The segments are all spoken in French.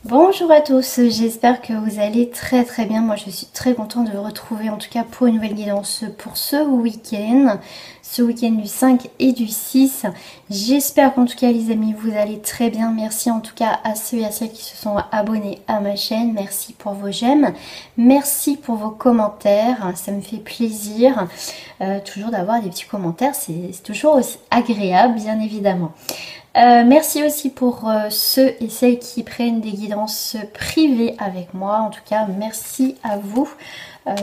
Bonjour à tous, j'espère que vous allez très très bien. Moi je suis très contente de vous retrouver en tout cas pour une nouvelle guidance pour ce week-end du 5 et du 6. J'espère qu'en tout cas les amis vous allez très bien. Merci en tout cas à ceux et à celles qui se sont abonnés à ma chaîne. Merci pour vos j'aime, merci pour vos commentaires, ça me fait plaisir toujours d'avoir des petits commentaires, c'est toujours aussi agréable bien évidemment. Merci aussi pour ceux et celles qui prennent des guidances privées avec moi. En tout cas, merci à vous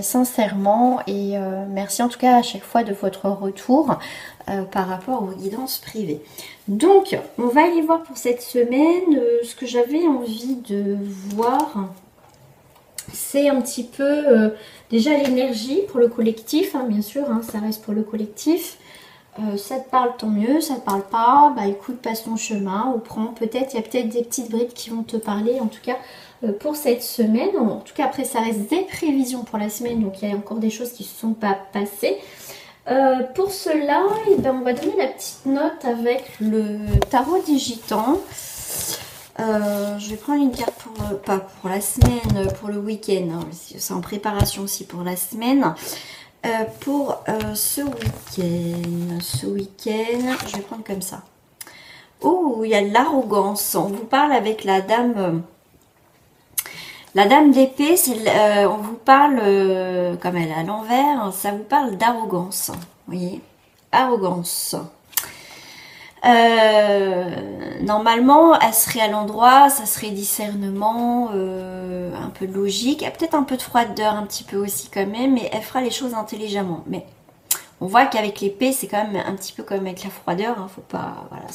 sincèrement et merci en tout cas à chaque fois de votre retour par rapport aux guidances privées. Donc, on va aller voir pour cette semaine ce que j'avais envie de voir. C'est un petit peu déjà l'énergie pour le collectif, hein, bien sûr, hein, ça reste pour le collectif. Ça te parle, tant mieux. Ça te parle pas, bah écoute, passe ton chemin ou prends. Peut-être, il y a peut-être des petites brides qui vont te parler, en tout cas pour cette semaine. En tout cas, après, ça reste des prévisions pour la semaine, donc il y a encore des choses qui ne se sont pas passées. Pour cela, eh ben, on va donner la petite note avec le tarot digitant. Je vais prendre une carte pour, pas pour la semaine, pour le week-end. Hein, c'est en préparation aussi pour la semaine. Pour ce week-end, je vais prendre comme ça. Oh, il y a de l'arrogance. On vous parle avec la dame d'épée. On vous parle, comme elle est à l'envers, ça vous parle d'arrogance. Vous voyez, arrogance. Normalement, elle serait à l'endroit, ça serait discernement, un peu de logique, peut-être un peu de froideur un petit peu aussi quand même, mais elle fera les choses intelligemment. Mais on voit qu'avec l'épée, c'est quand même un petit peu comme avec la froideur, hein, faut pas, voilà,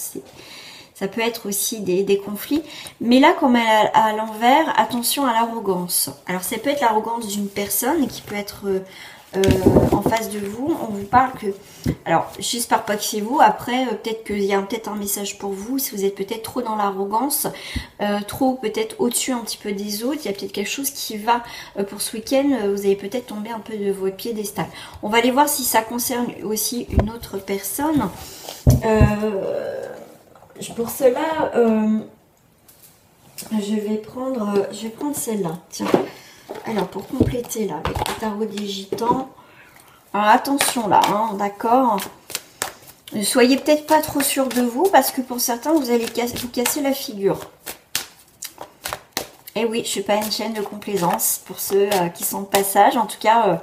ça peut être aussi des conflits. Mais là, comme elle est à l'envers, attention à l'arrogance. Alors ça peut être l'arrogance d'une personne qui peut être en face de vous. On vous parle que, alors j'espère pas que c'est vous, après peut-être qu'il y a peut-être un message pour vous, si vous êtes peut-être trop dans l'arrogance, trop peut-être au-dessus un petit peu des autres, il y a peut-être quelque chose qui va, pour ce week-end, vous allez peut-être tomber un peu de votre piédestal. On va aller voir si ça concerne aussi une autre personne. Pour cela, je vais prendre celle-là. Tiens. Alors, pour compléter là, avec le tarot des gitans. Alors, attention là, hein, d'accord. Ne soyez peut-être pas trop sûr de vous, parce que pour certains, vous allez vous casser la figure. Et oui, je ne suis pas une chaîne de complaisance pour ceux qui sont de passage. En tout cas,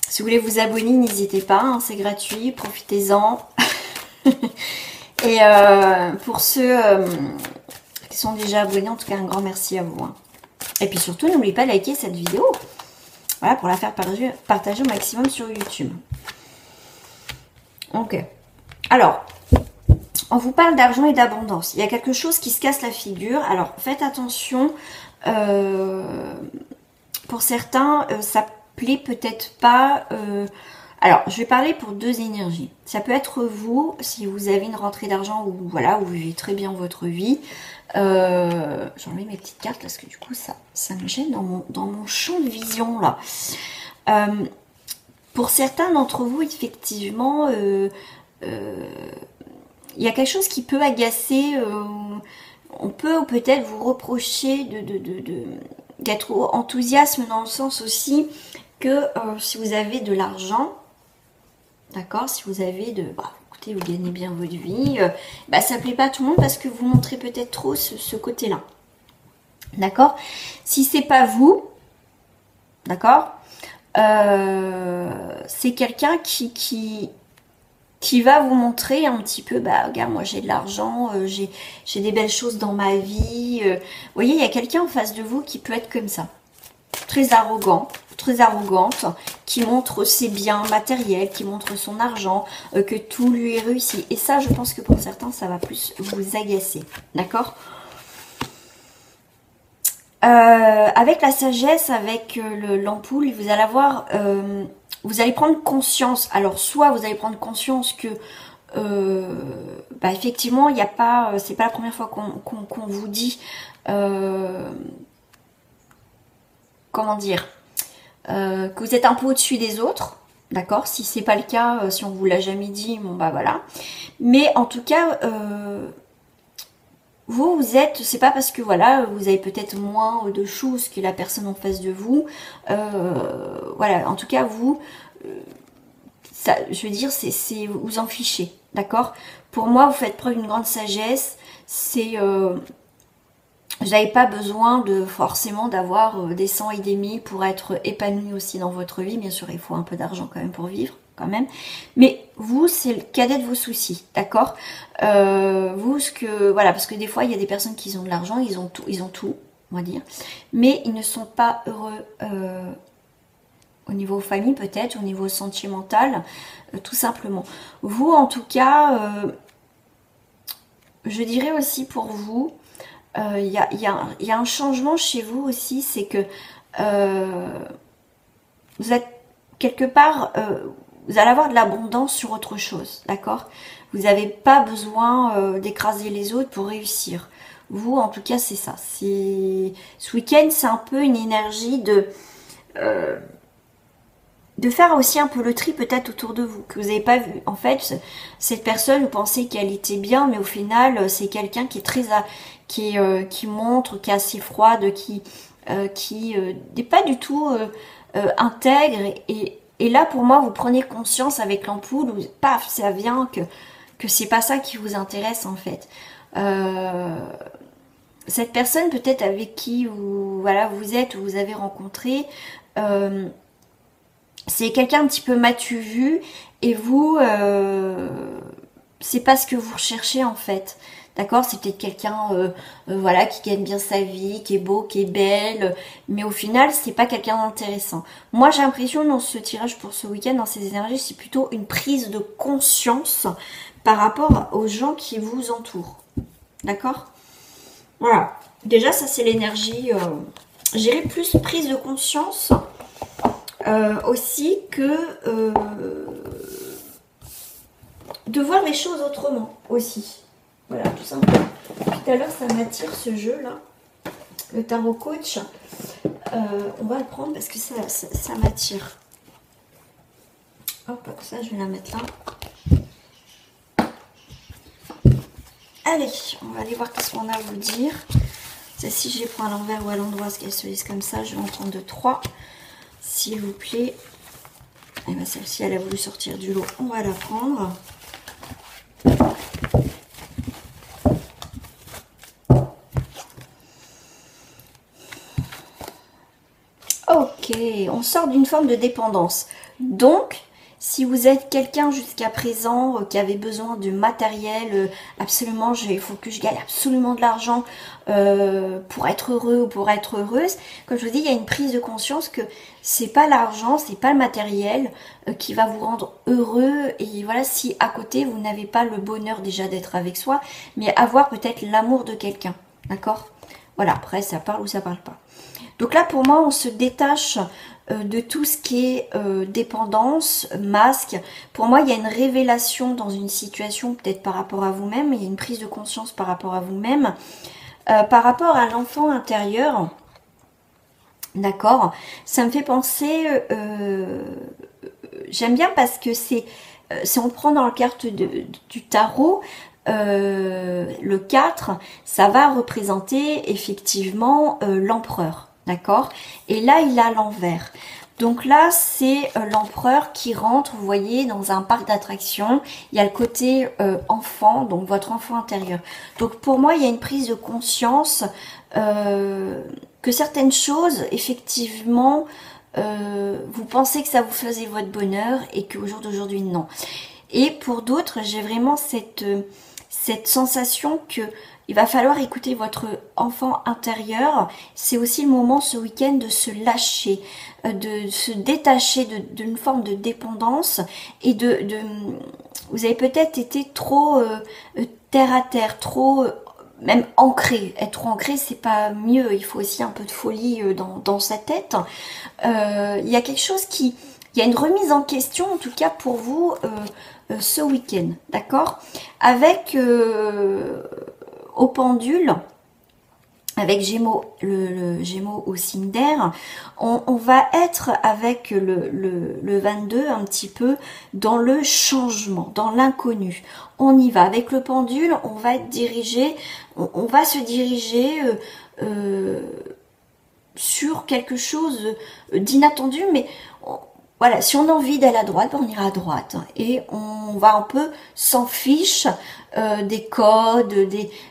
si vous voulez vous abonner, n'hésitez pas, hein, c'est gratuit, profitez-en. Et pour ceux qui sont déjà abonnés, en tout cas, un grand merci à vous. Hein. Et puis surtout, n'oubliez pas de liker cette vidéo. Voilà, pour la faire partager au maximum sur YouTube. Ok. Alors, on vous parle d'argent et d'abondance. Il y a quelque chose qui se casse la figure. Alors, faites attention. Pour certains, ça plaît peut-être pas... alors, je vais parler pour deux énergies. Ça peut être vous, si vous avez une rentrée d'argent ou voilà, vous vivez très bien votre vie. J'enlève mes petites cartes parce que du coup, ça me gêne dans mon champ de vision là. Pour certains d'entre vous, effectivement, il y a quelque chose qui peut agacer. On peut peut-être vous reprocher d'être enthousiasme dans le sens aussi que si vous avez de l'argent, d'accord, si vous avez écoutez, vous gagnez bien votre vie, ça plaît pas à tout le monde parce que vous montrez peut-être trop ce côté-là. D'accord? Si c'est pas vous, d'accord, c'est quelqu'un qui va vous montrer un petit peu, regarde, moi j'ai de l'argent, j'ai des belles choses dans ma vie. Vous voyez, il y a quelqu'un en face de vous qui peut être comme ça. Très arrogant, très arrogante, qui montre ses biens matériels, qui montre son argent, que tout lui est réussi. Et ça, je pense que pour certains, ça va plus vous agacer. D'accord ? Avec la sagesse, avec l'ampoule, vous allez avoir... vous allez prendre conscience. Alors, soit vous allez prendre conscience que... effectivement, il n'y a pas... c'est pas la première fois qu'on vous dit... comment dire, que vous êtes un peu au-dessus des autres, d'accord, si c'est pas le cas, si on vous l'a jamais dit, bon voilà, mais en tout cas, vous êtes, c'est pas parce que voilà, vous avez peut-être moins de choses que la personne en face de vous. Voilà, en tout cas, vous, ça, je veux dire, c'est vous en fichez, d'accord? Pour moi, vous faites preuve d'une grande sagesse. C'est, vous n'avez pas besoin de forcément d'avoir des cents et des mille pour être épanoui aussi dans votre vie. Bien sûr, il faut un peu d'argent quand même pour vivre, quand même. Mais vous, c'est le cadet de vos soucis, d'accord? Vous, ce que voilà, parce que des fois, il y a des personnes qui ont de l'argent, ils ont tout, on va dire, mais ils ne sont pas heureux. Au niveau famille peut-être, au niveau sentimental, tout simplement. Vous, en tout cas, je dirais aussi pour vous, il y a un changement chez vous aussi, c'est que vous êtes quelque part, vous allez avoir de l'abondance sur autre chose, d'accord? Vous n'avez pas besoin d'écraser les autres pour réussir. Vous, en tout cas, c'est ça. Ce week-end, c'est un peu une énergie de faire aussi un peu le tri peut-être autour de vous, que vous n'avez pas vu. En fait, cette personne, vous pensez qu'elle était bien, mais au final, c'est quelqu'un qui est qui montre, qui est assez froide, qui n'est pas du tout intègre. Et là, pour moi, vous prenez conscience avec l'ampoule, où, paf, ça vient que c'est pas ça qui vous intéresse en fait. Cette personne peut-être avec qui voilà, vous êtes ou vous avez rencontré, c'est quelqu'un un petit peu m'as-tu vu et vous, c'est pas ce que vous recherchez en fait. D'accord, c'est peut-être quelqu'un voilà, qui gagne bien sa vie, qui est beau, qui est belle, mais au final, c'est pas quelqu'un d'intéressant. Moi, j'ai l'impression dans ce tirage pour ce week-end, dans ces énergies, c'est plutôt une prise de conscience par rapport aux gens qui vous entourent. D'accord? Voilà. Déjà, ça, c'est l'énergie, j'irais plus prise de conscience aussi que de voir les choses autrement aussi. Voilà, tout simplement. Tout à l'heure, ça m'attire ce jeu-là. Le tarot coach. On va le prendre parce que ça m'attire. Hop, ça, je vais la mettre là. Allez, on va aller voir qu'est-ce qu'on a à vous dire. Celle-ci, je les prends à l'envers ou à l'endroit, parce qu'elles se lisent comme ça. Je vais en prendre 2, 3. S'il vous plaît. Et bien, celle-ci, elle a voulu sortir du lot. On va la prendre. Ok, on sort d'une forme de dépendance. Donc, si vous êtes quelqu'un jusqu'à présent qui avait besoin de matériel, absolument, il faut que je gagne absolument de l'argent pour être heureux ou pour être heureuse, comme je vous dis, il y a une prise de conscience que c'est pas l'argent, c'est pas le matériel qui va vous rendre heureux. Et voilà, si à côté vous n'avez pas le bonheur déjà d'être avec soi, mais avoir peut-être l'amour de quelqu'un, d'accord? Voilà, après ça parle ou ça parle pas. Donc là, pour moi, on se détache de tout ce qui est dépendance, masque. Pour moi, il y a une révélation dans une situation, peut-être par rapport à vous-même, il y a une prise de conscience par rapport à vous-même, par rapport à l'enfant intérieur. D'accord? Ça me fait penser, j'aime bien parce que c'est, si on prend dans la carte du tarot, le 4, ça va représenter effectivement l'empereur. D'accord? Et là, il a l'envers. Donc là, c'est l'empereur qui rentre, vous voyez, dans un parc d'attractions. Il y a le côté enfant, donc votre enfant intérieur. Donc pour moi, il y a une prise de conscience que certaines choses, effectivement, vous pensez que ça vous faisait votre bonheur et qu'au jour d'aujourd'hui, non. Et pour d'autres, j'ai vraiment cette sensation que il va falloir écouter votre enfant intérieur. C'est aussi le moment ce week-end de se lâcher, de se détacher d'une forme de dépendance et vous avez peut-être été trop terre à terre, trop même ancré. Être trop ancré, c'est pas mieux. Il faut aussi un peu de folie dans sa tête. Il y a quelque chose il y a une remise en question, en tout cas pour vous, ce week-end, d'accord? Avec au pendule, avec Gémeaux, le Gémeaux au signe d'air, on va être avec le 22 un petit peu dans le changement, dans l'inconnu. On y va. Avec le pendule, on va être dirigé, on va se diriger sur quelque chose d'inattendu, mais voilà, si on a envie d'aller à droite, ben on ira à droite. Et on va un peu s'en fiche des codes,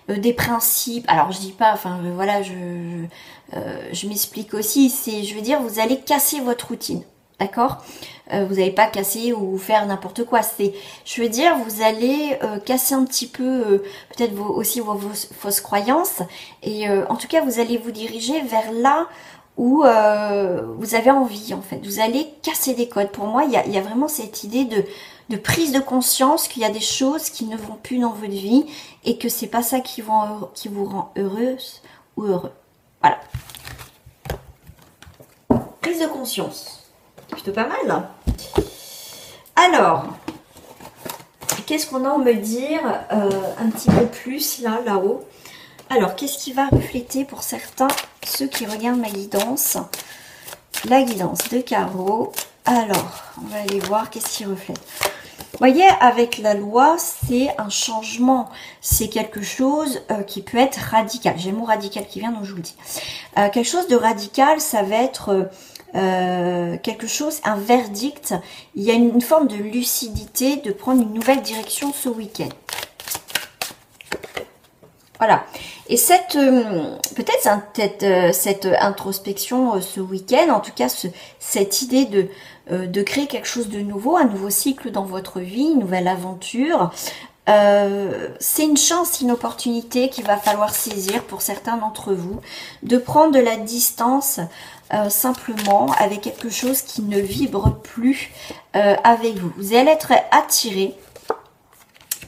des principes. Alors je dis pas, enfin voilà, je m'explique aussi. C'est, je veux dire, vous allez casser votre routine, d'accord? Vous n'allez pas casser ou faire n'importe quoi. C'est, je veux dire, vous allez casser un petit peu peut-être aussi vos fausses croyances. Et en tout cas, vous allez vous diriger vers là où vous avez envie, en fait. Vous allez casser des codes. Pour moi, il y a vraiment cette idée de prise de conscience qu'il y a des choses qui ne vont plus dans votre vie et que c'est pas ça qui vous rend heureuse ou heureux. Voilà. Prise de conscience. C'est plutôt pas mal. Alors, qu'est-ce qu'on a à me dire un petit peu plus là-haut? Alors, qu'est-ce qui va refléter pour certains, ceux qui regardent ma guidance? La guidance de carreau. Alors, on va aller voir qu'est-ce qui reflète. Vous voyez, avec la loi, c'est un changement. C'est quelque chose qui peut être radical. J'ai le mot radical qui vient, donc je vous le dis. Quelque chose de radical, ça va être quelque chose, un verdict. Il y a une forme de lucidité, de prendre une nouvelle direction ce week-end. Voilà. Et peut-être cette introspection ce week-end, en tout cas cette idée de créer quelque chose de nouveau, un nouveau cycle dans votre vie, une nouvelle aventure, c'est une chance, une opportunité qu'il va falloir saisir pour certains d'entre vous, de prendre de la distance simplement avec quelque chose qui ne vibre plus avec vous. Vous allez être attiré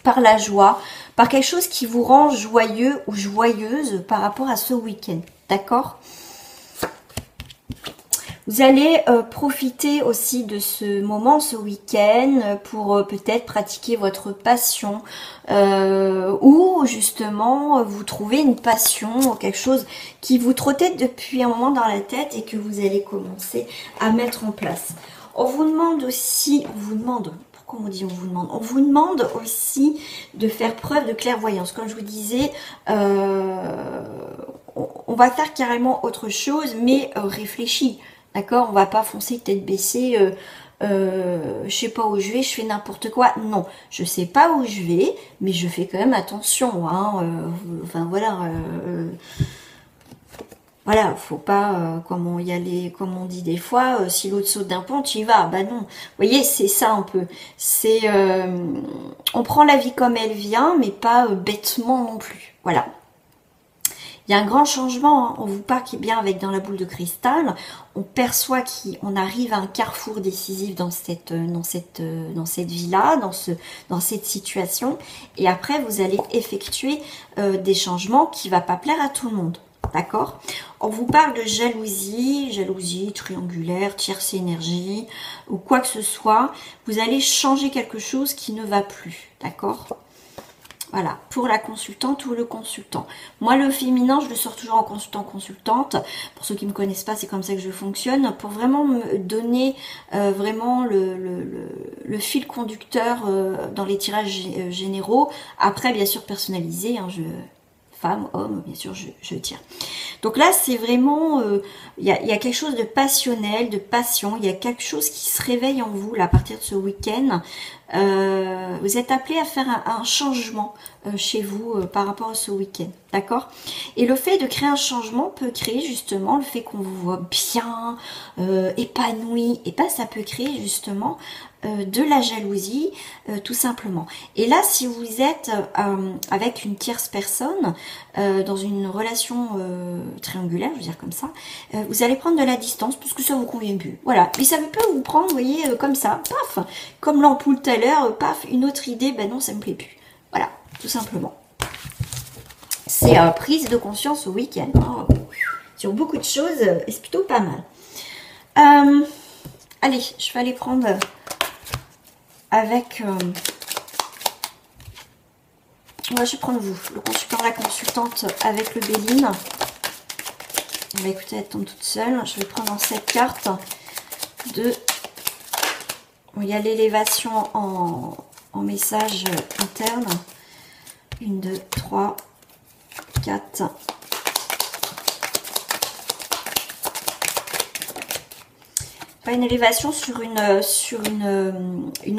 par la joie, par quelque chose qui vous rend joyeux ou joyeuse par rapport à ce week-end, d'accord? Vous allez profiter aussi de ce moment, ce week-end, pour peut-être pratiquer votre passion ou justement vous trouver une passion, quelque chose qui vous trottait depuis un moment dans la tête et que vous allez commencer à mettre en place. On vous demande aussi, pourquoi on dit on vous demande? On vous demande aussi de faire preuve de clairvoyance. Comme je vous disais, on va faire carrément autre chose, mais réfléchi. D'accord? On va pas foncer tête baissée, je sais pas où je vais, je fais n'importe quoi. Non, je sais pas où je vais, mais je fais quand même attention. Hein, enfin voilà, voilà, faut pas comme on dit des fois, si l'autre saute d'un pont, tu y vas. Bah non. Vous voyez, c'est ça un peu. C'est on prend la vie comme elle vient, mais pas bêtement non plus. Voilà. Il y a un grand changement, hein. On vous parle qui est bien avec dans la boule de cristal. On perçoit qu'on arrive à un carrefour décisif dans cette vie-là, dans cette situation. Et après, vous allez effectuer des changements qui ne vont pas plaire à tout le monde. D'accord? On vous parle de jalousie triangulaire, tierce énergie ou quoi que ce soit. Vous allez changer quelque chose qui ne va plus. D'accord? Voilà, pour la consultante ou le consultant. Moi, le féminin, je le sors toujours en consultant-consultante. Pour ceux qui ne me connaissent pas, c'est comme ça que je fonctionne. Pour vraiment me donner vraiment le fil conducteur dans les tirages généraux. Après, bien sûr, personnalisé. Hein, femme, homme, bien sûr, je tire. Donc là, c'est vraiment, il y a quelque chose de passionnel, de passion. Il y a quelque chose qui se réveille en vous là, à partir de ce week-end. Vous êtes appelé à faire un changement chez vous par rapport à ce week-end, d'accord? Et le fait de créer un changement peut créer justement le fait qu'on vous voit bien, épanoui, et ben ça peut créer justement de la jalousie, tout simplement. Et là, si vous êtes avec une tierce personne, dans une relation triangulaire, je veux dire comme ça, vous allez prendre de la distance parce que ça vous convient plus. Voilà. Et ça peut vous prendre, vous voyez, comme ça, paf, comme l'ampoule tout à l'heure, paf, une autre idée, ben non, ça me plaît plus. Voilà, tout simplement. C'est prise de conscience au week-end. Hein. Sur beaucoup de choses, et c'est plutôt pas mal. Allez, je vais aller prendre avec... moi, je vais prendre vous, le consultant, la consultante avec le Béline. Bah, écoutez, elle tombe toute seule. Je vais prendre cette carte de... Il y a l'élévation en message interne. 1, 2, 3, 4. Une élévation sur une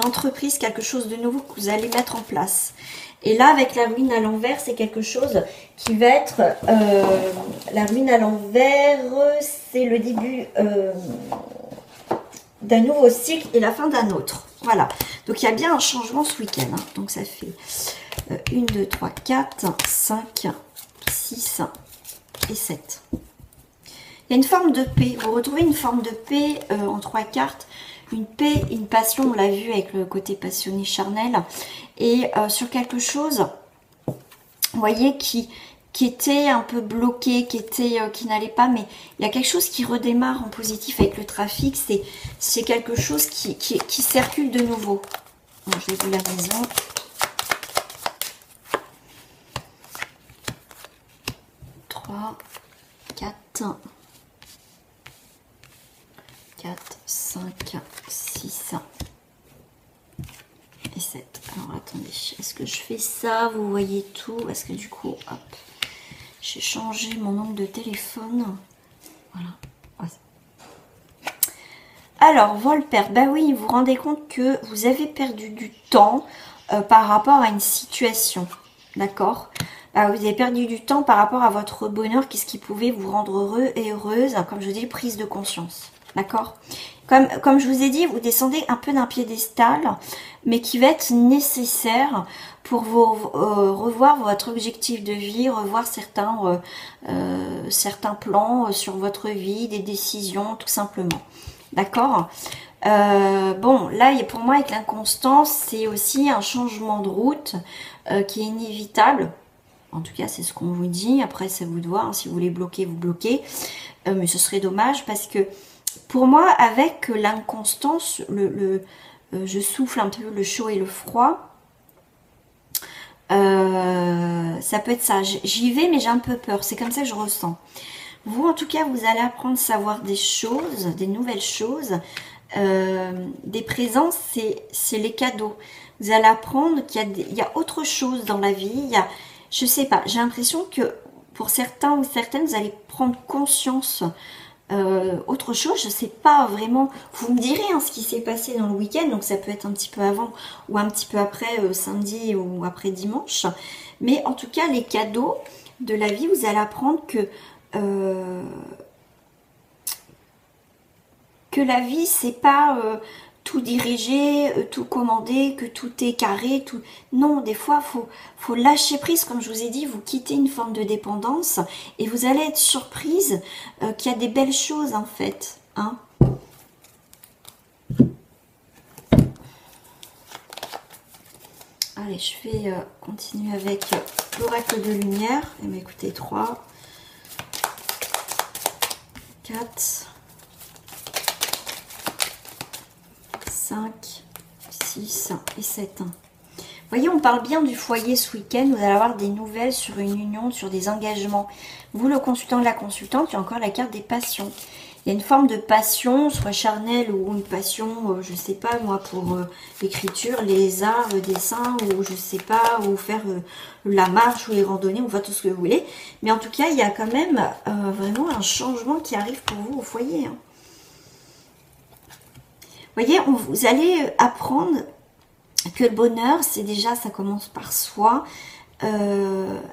entreprise, quelque chose de nouveau que vous allez mettre en place. Et là, avec la ruine à l'envers, c'est quelque chose qui va être... la ruine à l'envers, c'est le début d'un nouveau cycle et la fin d'un autre. Voilà. Donc, il y a bien un changement ce week-end. Hein. Donc, ça fait 1, 2, 3, 4, 5, 6 et 7. Il y a une forme de paix. Vous retrouvez une forme de paix en 3 cartes. Une paix, une passion, on l'a vu avec le côté passionné charnel. Et sur quelque chose, vous voyez, qui était un peu bloqué, qui n'allait pas. Mais il y a quelque chose qui redémarre en positif avec le trafic. C'est quelque chose qui circule de nouveau. Bon, je vais vous la raison. Trois, 4... 4, 5, 6 et 7. Alors attendez, est-ce que je fais ça? Vous voyez tout? Parce que du coup, hop, j'ai changé mon nombre de téléphone. Voilà. Ouais. Alors, Volpère, bah oui, vous vous rendez compte que vous avez perdu du temps par rapport à une situation. D'accord? Vous avez perdu du temps par rapport à votre bonheur, qu'est-ce qui pouvait vous rendre heureux et heureuse, comme je dis, prise de conscience. D'accord? Comme je vous ai dit, vous descendez un peu d'un piédestal, mais qui va être nécessaire pour vous revoir votre objectif de vie, revoir certains plans sur votre vie, des décisions, tout simplement. D'accord? Bon, là, pour moi, avec l'inconstance, c'est aussi un changement de route qui est inévitable. En tout cas, c'est ce qu'on vous dit. Après, c'est à vous de voir. Hein. Si vous voulez bloquer, vous bloquez. Mais ce serait dommage parce que pour moi, avec l'inconstance, je souffle un peu le chaud et le froid. Ça peut être ça. J'y vais, mais j'ai un peu peur. C'est comme ça que je ressens. Vous, en tout cas, vous allez apprendre à savoir des choses, des nouvelles choses. Des présences, c'est les cadeaux. Vous allez apprendre qu'il y a autre chose dans la vie. Il y a, je sais pas, j'ai l'impression que pour certains ou certaines, vous allez prendre conscience autre chose, je sais pas vraiment, vous me direz hein, ce qui s'est passé dans le week-end, donc ça peut être un petit peu avant ou un petit peu après samedi ou après dimanche, mais en tout cas les cadeaux de la vie, vous allez apprendre que la vie c'est pas tout diriger, tout commander, que tout est carré, tout. Non, des fois, faut lâcher prise, comme je vous ai dit, vous quittez une forme de dépendance et vous allez être surprise qu'il y a des belles choses en fait. Hein. Allez, je vais continuer avec l'oracle de lumière. Et bien, écoutez, 3, 4, 5, 6 et 7. Vous voyez, on parle bien du foyer ce week-end. Vous allez avoir des nouvelles sur une union, sur des engagements. Vous, le consultant, la consultante, il y a encore la carte des passions. Il y a une forme de passion, soit charnelle ou une passion, je sais pas moi, pour l'écriture, les arts, le dessin, ou je sais pas, ou faire la marche ou les randonnées, ou enfin tout ce que vous voulez. Mais en tout cas, il y a quand même vraiment un changement qui arrive pour vous au foyer. Hein. Vous voyez, vous allez apprendre que le bonheur, c'est déjà, ça commence par soi.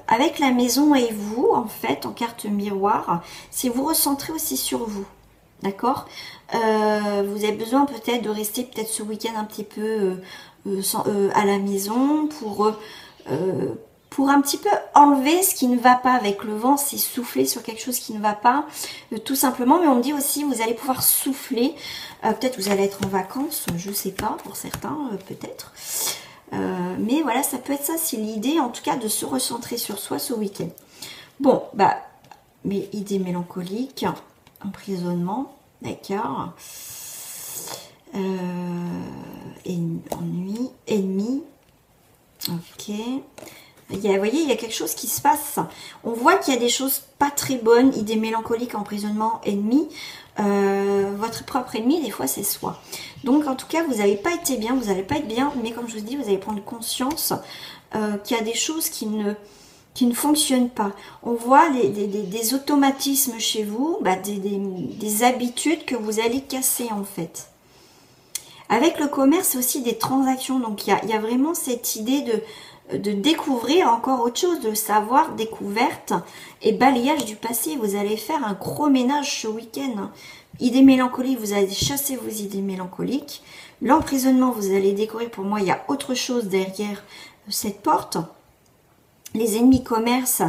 Avec la maison et vous, en fait, en carte miroir, c'est vous recentrer aussi sur vous. D'accord? Vous avez besoin peut-être de rester peut-être ce week-end un petit peu à la maison pour un petit peu enlever ce qui ne va pas avec le vent, c'est souffler sur quelque chose qui ne va pas, tout simplement. Mais on me dit aussi, vous allez pouvoir souffler, peut-être vous allez être en vacances, je sais pas, pour certains peut-être. Mais voilà, ça peut être ça, c'est l'idée en tout cas de se recentrer sur soi ce week-end. Bon, bah, mes idées mélancoliques, emprisonnement, d'accord, ennui, ok, Vous voyez, il y a quelque chose qui se passe. On voit qu'il y a des choses pas très bonnes, idées mélancoliques, emprisonnement, ennemi. Votre propre ennemi, des fois, c'est soi. Donc, en tout cas, vous n'avez pas été bien, vous n'allez pas être bien, mais comme je vous dis, vous allez prendre conscience qu'il y a des choses qui ne fonctionnent pas. On voit des automatismes chez vous, des habitudes que vous allez casser, en fait. Avec le commerce, c'est aussi des transactions. Donc, il y a vraiment cette idée de découvrir encore autre chose, de savoir, découverte et balayage du passé. Vous allez faire un gros ménage ce week-end. Idées mélancoliques, vous allez chasser vos idées mélancoliques. L'emprisonnement, vous allez découvrir, pour moi, il y a autre chose derrière cette porte. Les ennemis commerce,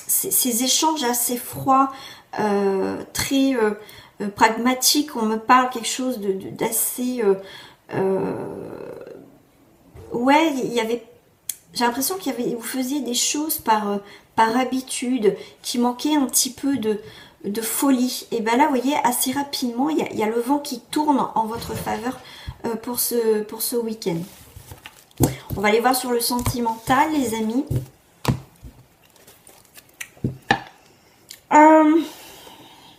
ces échanges assez froids, très pragmatiques, on me parle quelque chose d'assez... ouais, il y avait, j'ai l'impression vous faisiez des choses par habitude, qui manquaient un petit peu de folie. Et ben là, vous voyez, assez rapidement, il y a le vent qui tourne en votre faveur pour ce week-end. On va aller voir sur le sentimental, les amis.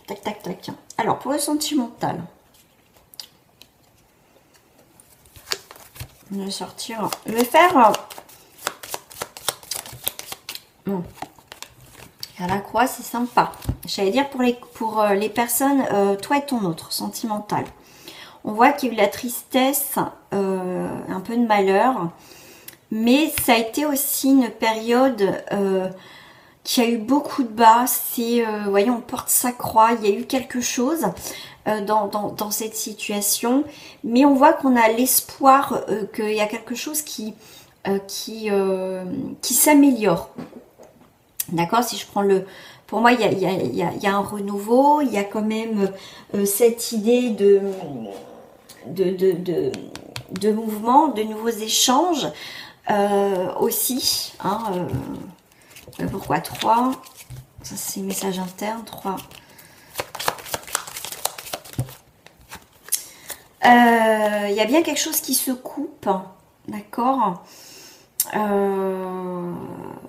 Tac, tac, tac. Alors, pour le sentimental, je vais sortir. Je vais faire à la croix, c'est sympa. J'allais dire pour les personnes, toi et ton autre, sentimental. On voit qu'il y a eu la tristesse, un peu de malheur, mais ça a été aussi une période qui a eu beaucoup de bas. C'est, vous voyez, on porte sa croix. Il y a eu quelque chose dans cette situation, mais on voit qu'on a l'espoir qu'il y a quelque chose qui s'améliore. D'accord, si je prends pour moi, il y a un renouveau, il y a quand même cette idée de mouvement, de nouveaux échanges aussi. Hein, pourquoi 3? Ça, c'est message interne, 3. Il y a bien quelque chose qui se coupe, d'accord.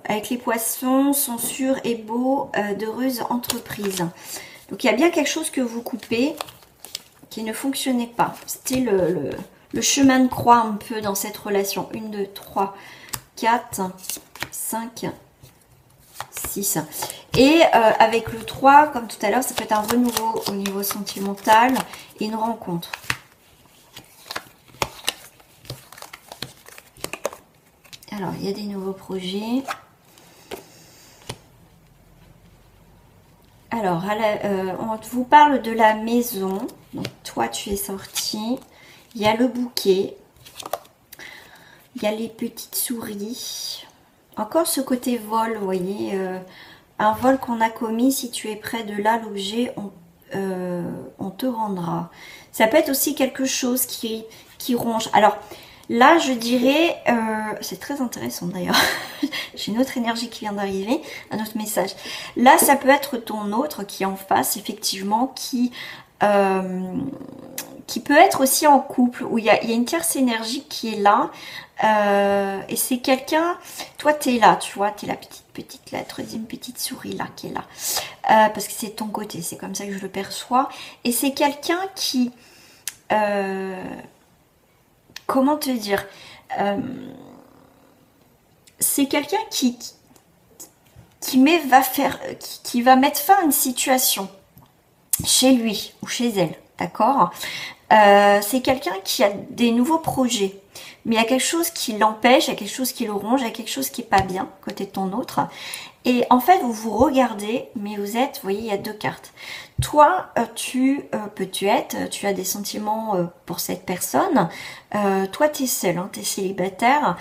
Avec les poissons, sont sûrs et beaux, d'heureuses entreprises. Donc il y a bien quelque chose que vous coupez qui ne fonctionnait pas. C'était le chemin de croix un peu dans cette relation. 1, 2, 3, 4, 5, 6. Et avec le 3, comme tout à l'heure, ça peut être un renouveau au niveau sentimental et une rencontre. Alors, il y a des nouveaux projets. Alors, on vous parle de la maison. Donc, toi, tu es sorti. Il y a le bouquet. Il y a les petites souris. Encore ce côté vol, vous voyez. Un vol qu'on a commis. Si tu es près de là, l'objet, on te rendra. Ça peut être aussi quelque chose qui ronge. Alors, là, je dirais, c'est très intéressant d'ailleurs, j'ai une autre énergie qui vient d'arriver, un autre message. Là, ça peut être ton autre qui est en face, effectivement, qui peut être aussi en couple, où il y a une tierce énergie qui est là, et c'est quelqu'un, toi tu es là, tu vois, tu es la petite, la troisième petite souris là, qui est là, parce que c'est ton côté, c'est comme ça que je le perçois, et c'est quelqu'un qui... comment te dire, c'est quelqu'un qui va mettre fin à une situation chez lui ou chez elle, d'accord. C'est quelqu'un qui a des nouveaux projets, mais il y a quelque chose qui l'empêche, il y a quelque chose qui le ronge, il y a quelque chose qui est pas bien côté de ton autre. Et en fait, vous vous regardez, mais vous êtes, vous voyez, il y a 2 cartes. Toi, tu as des sentiments pour cette personne. Toi, tu es seul, hein, tu es célibataire.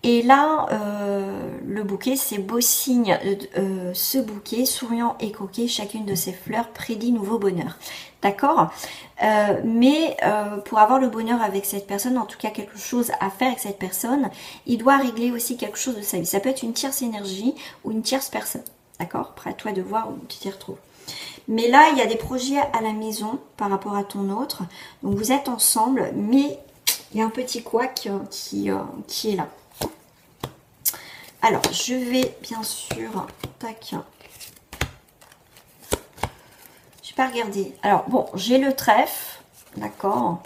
Et là, le bouquet, c'est beau signe. Ce bouquet, souriant et coquet, chacune de ces fleurs prédit nouveau bonheur. D'accord, mais pour avoir le bonheur avec cette personne, en tout cas quelque chose à faire avec cette personne, il doit régler aussi quelque chose de sa vie. Ça peut être une tierce énergie ou une tierce personne. D'accord, après à toi de voir où tu t'y retrouves. Mais là, il y a des projets à la maison par rapport à ton autre. Donc vous êtes ensemble, mais il y a un petit couac qui est là. Alors, je vais bien sûr... Tac. Je vais pas regarder. Alors, bon, j'ai le trèfle. D'accord.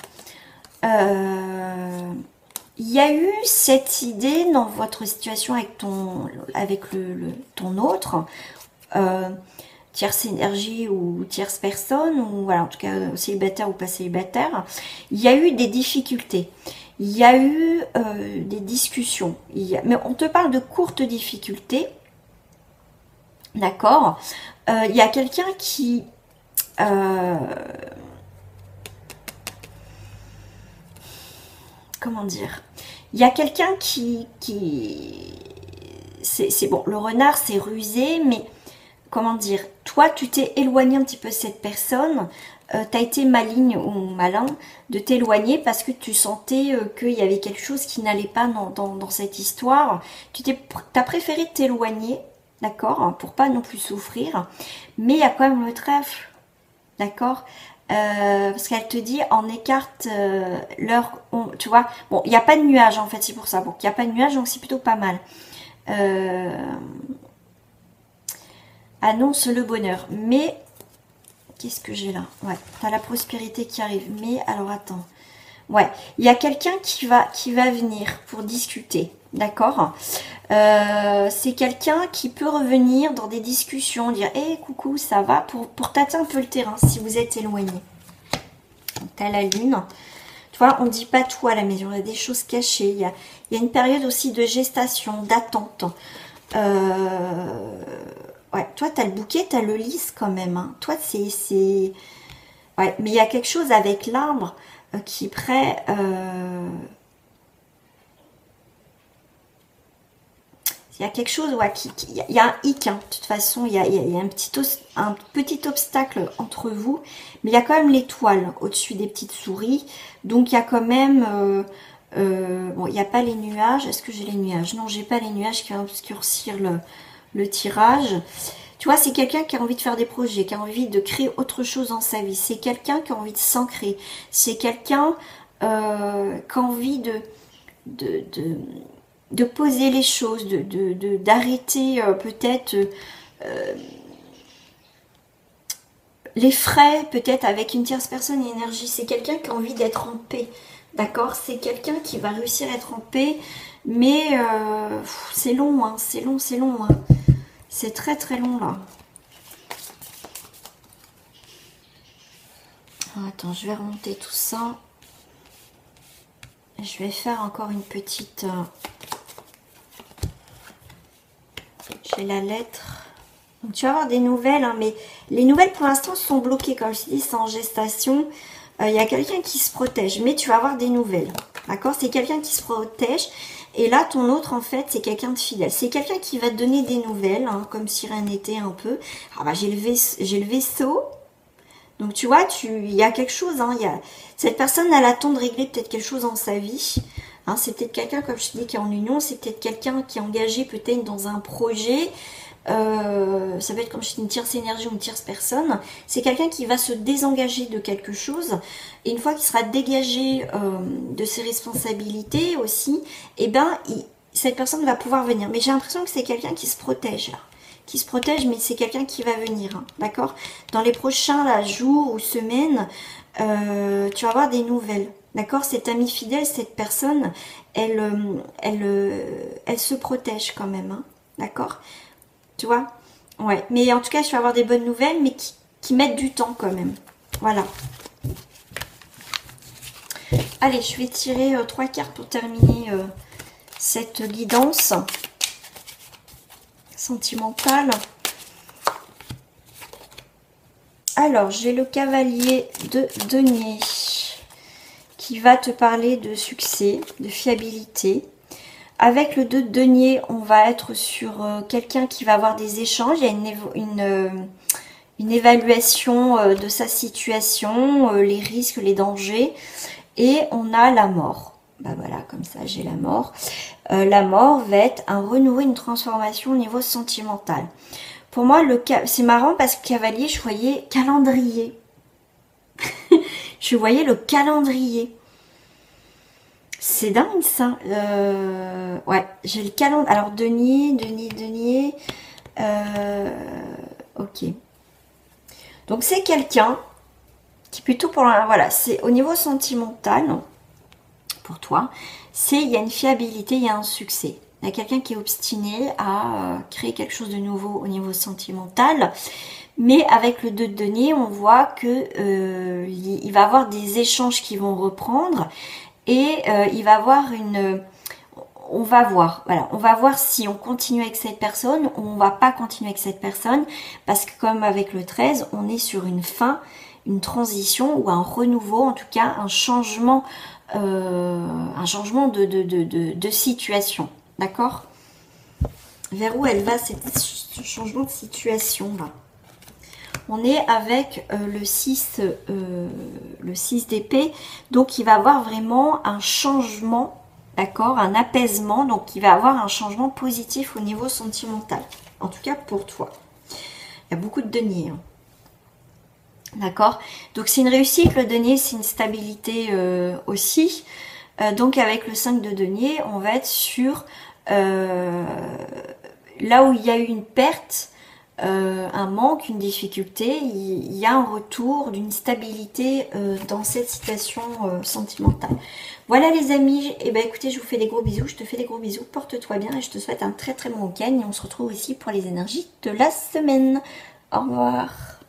Il y a eu cette idée dans votre situation avec ton autre, tierce énergie ou tierce personne, ou voilà, en tout cas célibataire ou pas célibataire. Il y a eu des difficultés. Il y a eu des discussions. Mais on te parle de courtes difficultés. D'accord. Il y a quelqu'un qui... comment dire, il y a quelqu'un qui c'est bon, le renard c'est rusé, mais comment dire, toi tu t'es éloigné un petit peu de cette personne, tu as été maligne ou malin de t'éloigner parce que tu sentais qu'il y avait quelque chose qui n'allait pas dans cette histoire. T'as préféré t'éloigner, d'accord, hein, pour pas non plus souffrir, mais il y a quand même le trèfle, d'accord. Parce qu'elle te dit en écarte tu vois, bon, il n'y a pas de nuage en fait, c'est pour ça. Bon, il n'y a pas de nuage, donc c'est plutôt pas mal. Annonce le bonheur. Mais, qu'est-ce que j'ai là? Ouais, t'as la prospérité qui arrive. Mais, alors attends. Ouais, il y a quelqu'un qui va venir pour discuter. D'accord. C'est quelqu'un qui peut revenir dans des discussions, dire hey, coucou, ça va, pour tâter un peu le terrain si vous êtes éloigné. T'as la lune. Tu vois, on ne dit pas tout à la maison, il y a des choses cachées. Il y a une période aussi de gestation, d'attente. Ouais, toi, t'as le bouquet, t'as le lys quand même. Hein. Toi, c'est... Ouais, mais il y a quelque chose avec l'arbre qui est prêt... Il y a quelque chose, ouais, il y a un hic, hein. De toute façon, il y a un petit obstacle entre vous, mais il y a quand même l'étoile au-dessus des petites souris, donc il y a quand même, bon, il n'y a pas les nuages, est-ce que j'ai les nuages? Non, j'ai pas les nuages qui vont obscurcir le tirage. Tu vois, c'est quelqu'un qui a envie de faire des projets, qui a envie de créer autre chose dans sa vie, c'est quelqu'un qui a envie de s'ancrer, c'est quelqu'un qui a envie de poser les choses, d'arrêter peut-être les frais, peut-être avec une tierce personne et énergie. C'est quelqu'un qui a envie d'être en paix, d'accord? C'est quelqu'un qui va réussir à être en paix, mais c'est long, hein, c'est long, hein. C'est très très long là. Alors, attends, je vais remonter tout ça. Je vais faire encore une petite... J'ai la lettre. Donc, tu vas avoir des nouvelles, hein, mais les nouvelles pour l'instant sont bloquées. Comme je dis, c'est en gestation. Il y a quelqu'un qui se protège, mais tu vas avoir des nouvelles. D'accord? C'est quelqu'un qui se protège. Et là, ton autre, en fait, c'est quelqu'un de fidèle. C'est quelqu'un qui va te donner des nouvelles, hein, comme si rien n'était un peu. Ah bah, j'ai le vaisseau. Donc, tu vois, il y a quelque chose. Hein, cette personne, elle attend de régler peut-être quelque chose dans sa vie. Hein, c'est peut-être quelqu'un, comme je te dis, qui est en union. C'est peut-être quelqu'un qui est engagé peut-être dans un projet. Ça peut être, comme je dis, une tierce énergie ou une tierce personne. C'est quelqu'un qui va se désengager de quelque chose. Et une fois qu'il sera dégagé de ses responsabilités aussi, eh ben, cette personne va pouvoir venir. Mais j'ai l'impression que c'est quelqu'un qui se protège là. Qui se protège, mais c'est quelqu'un qui va venir, hein, d'accord? Dans les prochains là, jours ou semaines, tu vas avoir des nouvelles, d'accord? Cette amie fidèle, cette personne, elle se protège quand même, hein, d'accord? Tu vois? Ouais, mais en tout cas, je vais avoir des bonnes nouvelles, mais qui mettent du temps quand même, voilà. Allez, je vais tirer 3 cartes pour terminer cette guidance sentimentale. Alors, j'ai le cavalier de denier qui va te parler de succès, de fiabilité. Avec le 2 de denier, on va être sur quelqu'un qui va avoir des échanges. Il y a une évaluation de sa situation, les risques, les dangers. Et on a la mort. Bah voilà, comme ça, j'ai la mort. La mort va être un renouveau, une transformation au niveau sentimental. Pour moi, c'est marrant parce que cavalier, je voyais calendrier. Je voyais le calendrier. C'est dingue ça. Ouais, j'ai le calendrier. Alors Denier. Ok. Donc c'est quelqu'un qui plutôt pour voilà, c'est au niveau sentimental pour toi. Il y a une fiabilité, il y a un succès. Il y a quelqu'un qui est obstiné à créer quelque chose de nouveau au niveau sentimental. Mais avec le 2 de denier, on voit que il va avoir des échanges qui vont reprendre et il va avoir une... On va voir, voilà, on va voir si on continue avec cette personne ou on va pas continuer avec cette personne parce que comme avec le 13, on est sur une fin, une transition ou un renouveau, en tout cas un changement de situation, d'accord? Vers où elle va ce changement de situation là? On est avec le 6 d'épée, donc il va avoir vraiment un changement, d'accord, un apaisement, donc il va avoir un changement positif au niveau sentimental, en tout cas pour toi. Il y a beaucoup de deniers, hein. D'accord, donc c'est une réussite, le denier c'est une stabilité aussi, donc avec le 5 de denier, on va être sur là où il y a eu une perte, un manque, une difficulté, il y a un retour d'une stabilité dans cette situation sentimentale. Voilà les amis, et ben écoutez, je vous fais des gros bisous, je te fais des gros bisous, porte-toi bien et je te souhaite un très très bon week-end et on se retrouve aussi pour les énergies de la semaine. Au revoir.